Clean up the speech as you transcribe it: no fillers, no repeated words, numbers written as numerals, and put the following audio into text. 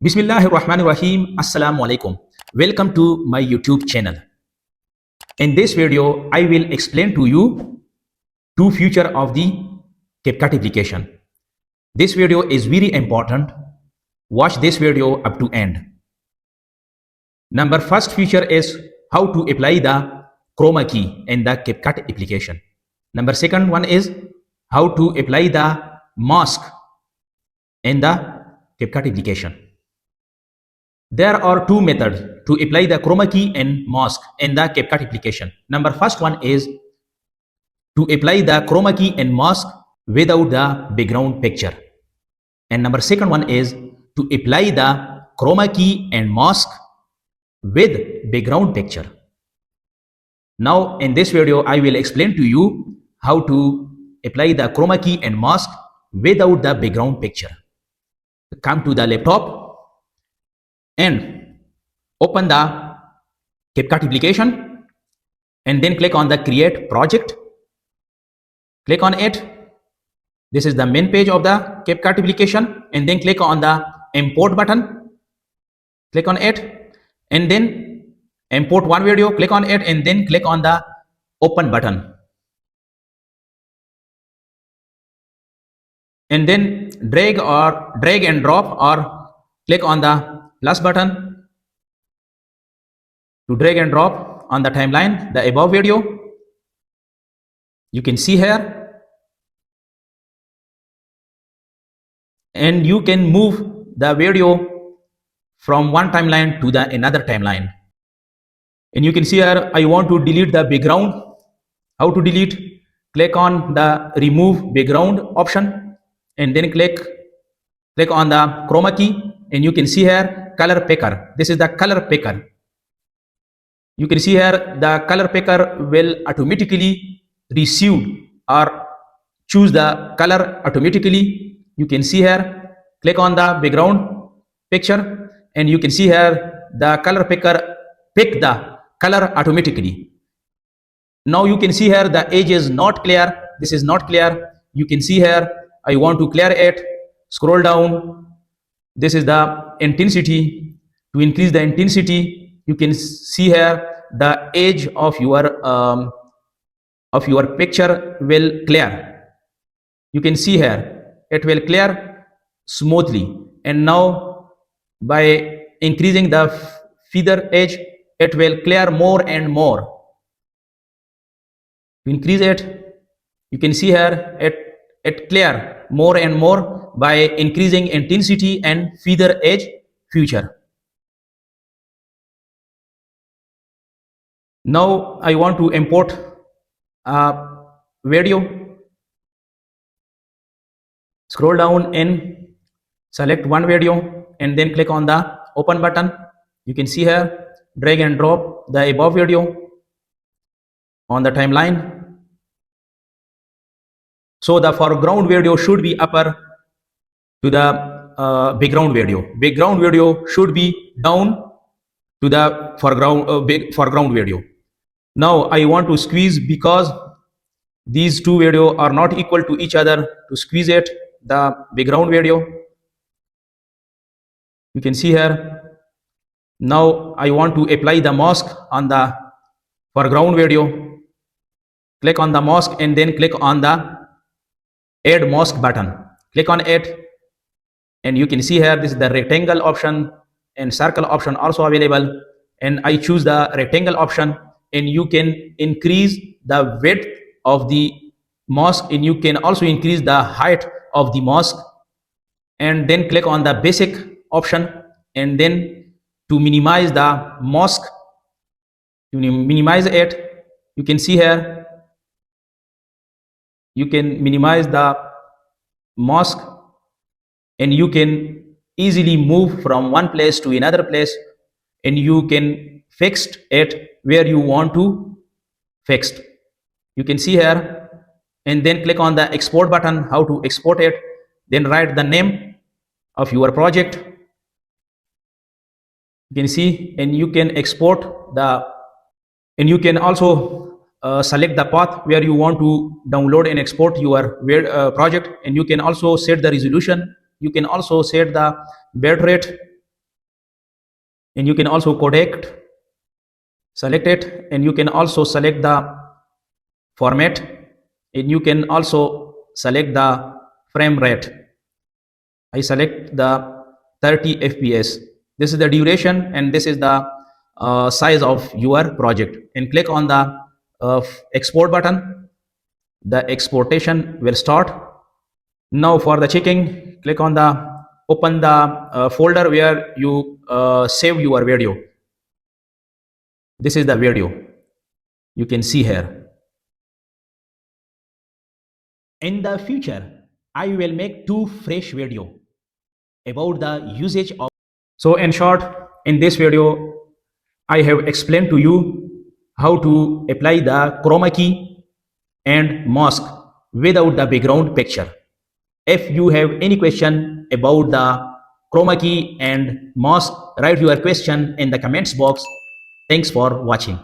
Bismillahirrahmanirrahim. Assalamu alaikum. Welcome to my YouTube channel. In this video, I will explain to you two features of the Capcut application. This video is very important. Watch this video up to end. Number first feature is how to apply the Chroma key in the Capcut application. Number second one is how to apply the mask in the Capcut application. There are two methods to apply the Chroma key and mask in the Capcut application. Number first one is to apply the Chroma key and mask without the background picture. And number second one is to apply the Chroma key and mask with background picture. Now in this video, I will explain to you how to apply the Chroma key and mask without the background picture. Come to the laptop and open the Capcut application and then click on the create project. Click on it. This is the main page of the Capcut application, and then click on the import button. Click on it and then import one video. Click on it and then click on the open button. And then drag and drop or click on the plus button to drag and drop on the timeline the above video. You can see here, and you can move the video from one timeline to the another timeline. And you can see here, I want to delete the background. How to delete? Click on the remove background option and then click on the Chroma key, and you can see here color picker. This is the color picker. You can see here the color picker will automatically receive or choose the color automatically. You can see here, click on the background picture, and you can see here the color picker pick the color automatically. Now you can see here the edge is not clear. This is not clear. You can see here, I want to clear it. Scroll down. This is the intensity. To increase the intensity, you can see here the edge of your picture will clear. You can see here it will clear smoothly. And now by increasing the feather edge, it will clear more and more. To increase it, you can see here it clear more and more by increasing intensity and feather edge feature. Now I want to import a video. Scroll down and select one video and then click on the open button. You can see here, drag and drop the above video on the timeline. So the foreground video should be upper to the background video. Background video should be down to the foreground video. Now I want to squeeze, because these two videos are not equal to each other, to squeeze it, the background video. You can see here. Now I want to apply the mask on the foreground video. Click on the mask and then click on the add mask button. Click on it, and you can see here this is the rectangle option and circle option also available, and I choose the rectangle option. And you can increase the width of the mask, and you can also increase the height of the mask, and then click on the basic option. And then to minimize the mask, to minimize it, you can see here you can minimize the mask, and you can easily move from one place to another place, and you can fix it where you want to fix. You can see here, and then click on the export button. How to export it? Then write the name of your project You can see, and you can export the, and you can also select the path where you want to download and export your project, and you can also set the resolution, you can also set the bitrate, and you can also codec, select it, and you can also select the format, and you can also select the frame rate. I select the 30 fps. This is the duration, and this is the size of your project, and click on the export button. The exportation will start. Now for the checking, click on the open the folder where you save your video. This is the video you can see here. In the future, I will make 2 fresh video about the usage of. So in short, in this video, I have explained to you how to apply the chroma key and mask without the background picture. If you have any question about the chroma key and mask, write your question in the comments box. Thanks for watching.